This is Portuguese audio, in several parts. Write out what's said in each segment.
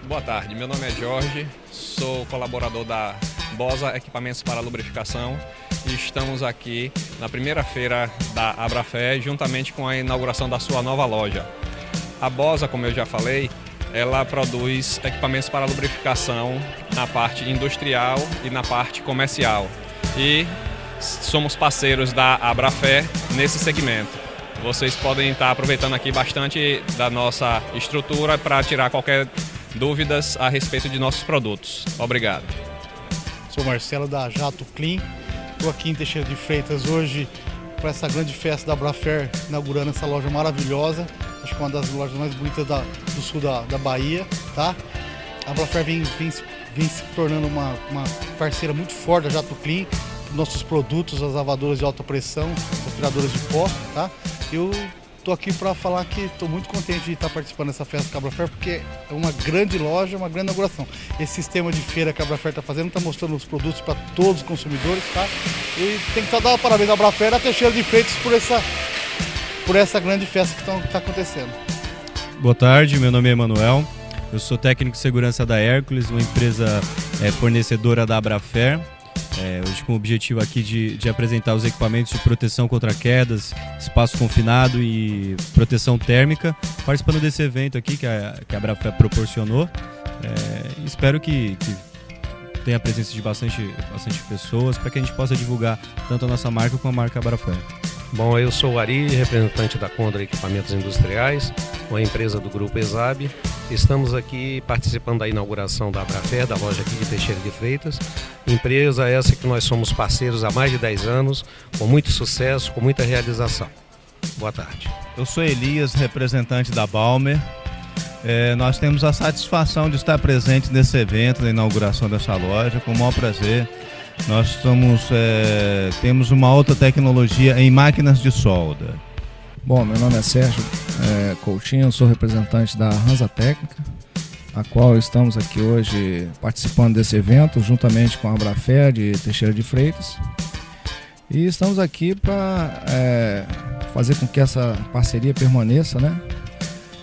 Boa tarde, meu nome é Jorge, sou colaborador da Bosa Equipamentos para Lubrificação e estamos aqui na primeira feira da Abrafé, juntamente com a inauguração da sua nova loja. A Bosa, como eu já falei, ela produz equipamentos para lubrificação na parte industrial e na parte comercial. E somos parceiros da Abrafé nesse segmento. Vocês podem estar aproveitando aqui bastante da nossa estrutura para tirar qualquer dúvidas a respeito de nossos produtos. Obrigado. Sou Marcelo da Jato Clean. Estou aqui em Teixeira de Freitas hoje para essa grande festa da Abrafer, inaugurando essa loja maravilhosa. Acho que é uma das lojas mais bonitas do sul da Bahia, tá? A Abrafer vem se tornando uma parceira muito forte da Jato Clean, nossos produtos, as lavadoras de alta pressão, aspiradoras de pó, tá? Eu estou aqui para falar que estou muito contente de estar participando dessa festa da Abrafer, porque é uma grande loja, uma grande inauguração. Esse sistema de feira que a Abrafer está fazendo está mostrando os produtos para todos os consumidores, tá? E tem que só dar parabéns à Abrafer e à Teixeira de Freitas por essa grande festa que está acontecendo. Boa tarde, meu nome é Emanuel, eu sou técnico de segurança da Hércules, uma empresa fornecedora da Abrafer. Hoje com o objetivo aqui de apresentar os equipamentos de proteção contra quedas, espaço confinado e proteção térmica, participando desse evento aqui que a Abrafer proporcionou. Espero que tenha a presença de bastante pessoas para que a gente possa divulgar tanto a nossa marca como a marca Abrafer. Bom, eu sou o Ari, representante da Condra Equipamentos Industriais, uma empresa do Grupo ESAB. Estamos aqui participando da inauguração da Abrafer, da loja aqui de Teixeira de Freitas. Empresa essa que nós somos parceiros há mais de 10 anos, com muito sucesso, com muita realização. Boa tarde. Eu sou Elias, representante da Balmer. Nós temos a satisfação de estar presente nesse evento, na inauguração dessa loja, com o maior prazer. Nós temos uma alta tecnologia em máquinas de solda. Bom, meu nome é Sérgio Coutinho, sou representante da Hansa Técnica, a qual estamos aqui hoje participando desse evento, juntamente com a Abrafer de Teixeira de Freitas. E estamos aqui para fazer com que essa parceria permaneça, né?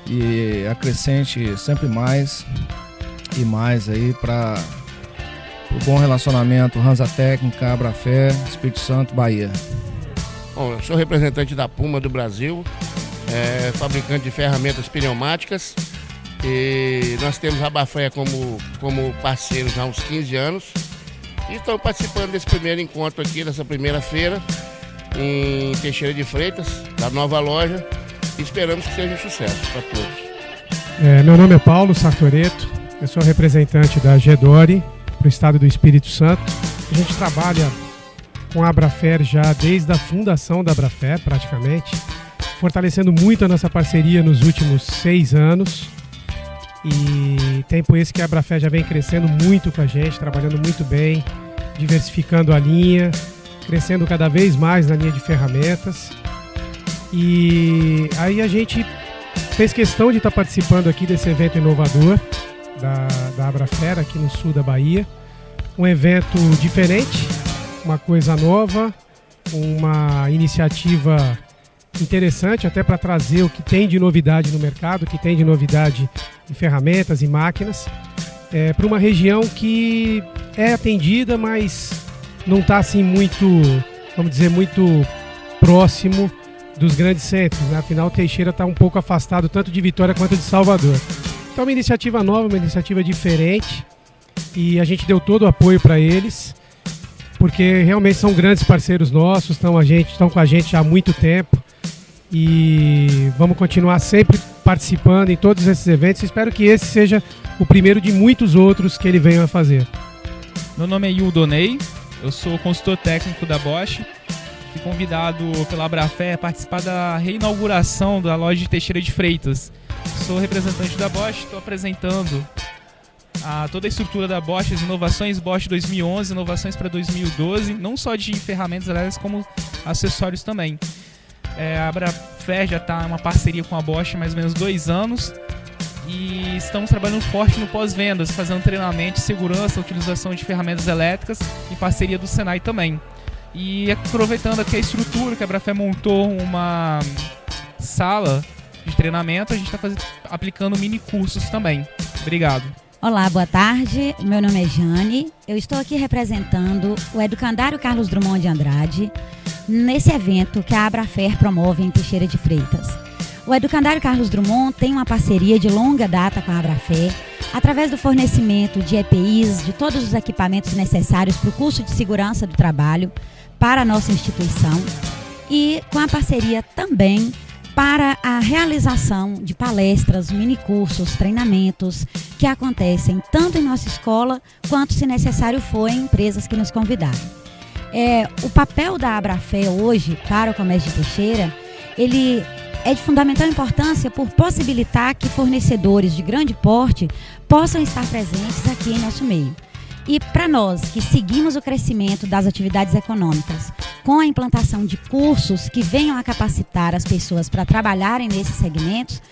E acrescente sempre mais e mais aí para o bom relacionamento Hansa Técnica, Abrafer, Espírito Santo, Bahia. Bom, eu sou representante da Puma do Brasil, fabricante de ferramentas pneumáticas, e nós temos a Abrafer como parceiros há uns 15 anos e estamos participando desse primeiro encontro aqui, dessa primeira feira em Teixeira de Freitas, da nova loja, e esperamos que seja um sucesso para todos. Meu nome é Paulo Sartoreto, eu sou representante da Gedore para o estado do Espírito Santo. A gente trabalha com a Abrafer já desde a fundação da Abrafer, praticamente, fortalecendo muito a nossa parceria nos últimos 6 anos. E tempo esse que a Abrafer já vem crescendo muito com a gente, trabalhando muito bem, diversificando a linha, crescendo cada vez mais na linha de ferramentas. E aí a gente fez questão de estar participando aqui desse evento inovador da Abrafer aqui no sul da Bahia. Um evento diferente, uma coisa nova, uma iniciativa interessante até para trazer o que tem de novidade no mercado, o que tem de novidade em ferramentas e máquinas, para uma região que é atendida, mas não está assim muito, vamos dizer, muito próximo dos grandes centros, né? Afinal, Teixeira está um pouco afastado tanto de Vitória quanto de Salvador. Então é uma iniciativa nova, uma iniciativa diferente, e a gente deu todo o apoio para eles, porque realmente são grandes parceiros nossos, estão com a gente há muito tempo, e vamos continuar sempre participando em todos esses eventos. Espero que esse seja o primeiro de muitos outros que ele venha a fazer. Meu nome é Yuldonei, eu sou consultor técnico da Bosch. Fui convidado pela Abrafer a participar da reinauguração da loja de Teixeira de Freitas. Sou representante da Bosch, estou apresentando toda a estrutura da Bosch, as inovações Bosch 2011, inovações para 2012, não só de ferramentas elétricas, como acessórios também. A Abrafer já está em uma parceria com a Bosch há mais ou menos 2 anos e estamos trabalhando forte no pós-vendas, fazendo treinamento de segurança, utilização de ferramentas elétricas em parceria do Senai também. E aproveitando aqui a estrutura que a Abrafer montou uma sala de treinamento, a gente está aplicando mini cursos também. Obrigado. Olá, boa tarde. Meu nome é Jane. Eu estou aqui representando o Educandário Carlos Drummond de Andrade nesse evento que a Abrafer promove em Teixeira de Freitas. O Educandário Carlos Drummond tem uma parceria de longa data com a Abrafer através do fornecimento de EPIs, de todos os equipamentos necessários para o curso de segurança do trabalho para a nossa instituição e com a parceria também para a realização de palestras, minicursos, treinamentos que acontecem tanto em nossa escola quanto, se necessário for, em empresas que nos convidaram. O papel da Abrafer hoje para o comércio de Teixeira, ele é de fundamental importância por possibilitar que fornecedores de grande porte possam estar presentes aqui em nosso meio. E para nós que seguimos o crescimento das atividades econômicas com a implantação de cursos que venham a capacitar as pessoas para trabalharem nesses segmentos,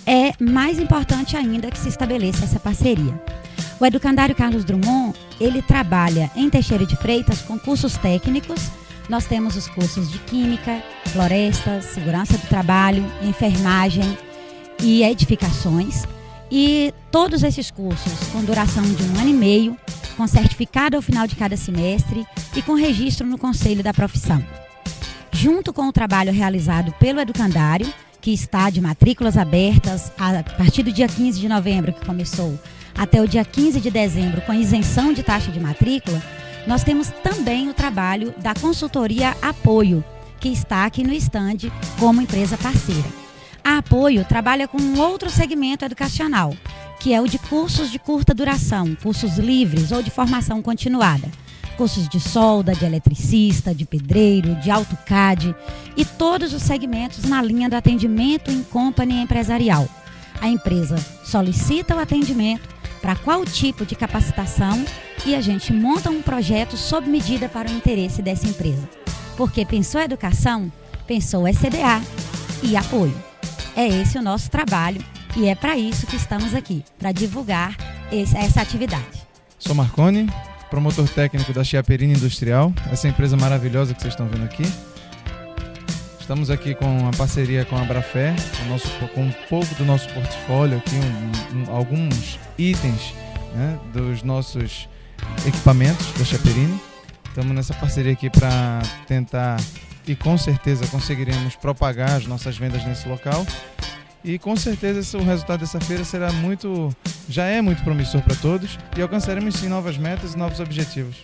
é mais importante ainda que se estabeleça essa parceria. O Educandário Carlos Drummond, ele trabalha em Teixeira de Freitas com cursos técnicos. Nós temos os cursos de Química, Florestas, Segurança do Trabalho, Enfermagem e Edificações. E todos esses cursos com duração de 1 ano e meio, com certificado ao final de cada semestre e com registro no Conselho da Profissão. Junto com o trabalho realizado pelo Educandário, que está de matrículas abertas a partir do dia 15 de novembro, que começou, até o dia 15 de dezembro, com isenção de taxa de matrícula, nós temos também o trabalho da consultoria Apoio, que está aqui no estande como empresa parceira. A Apoio trabalha com um outro segmento educacional, que é o de cursos de curta duração, cursos livres ou de formação continuada. Cursos de solda, de eletricista, de pedreiro, de AutoCAD e todos os segmentos na linha do atendimento em company empresarial. A empresa solicita o atendimento para qual tipo de capacitação e a gente monta um projeto sob medida para o interesse dessa empresa. Porque pensou educação, pensou SDA e apoio. É esse o nosso trabalho e é para isso que estamos aqui, para divulgar essa atividade. Sou Marconi, promotor técnico da Chiaperini Industrial, essa empresa maravilhosa que vocês estão vendo aqui. Estamos aqui com a parceria com a Abrafer, com um pouco do nosso portfólio aqui, alguns itens, né, dos nossos equipamentos da Chiaperini. Estamos nessa parceria aqui para tentar, e com certeza conseguiremos propagar as nossas vendas nesse local. E com certeza o resultado dessa feira já é muito promissor para todos e alcançaremos sim novas metas e novos objetivos.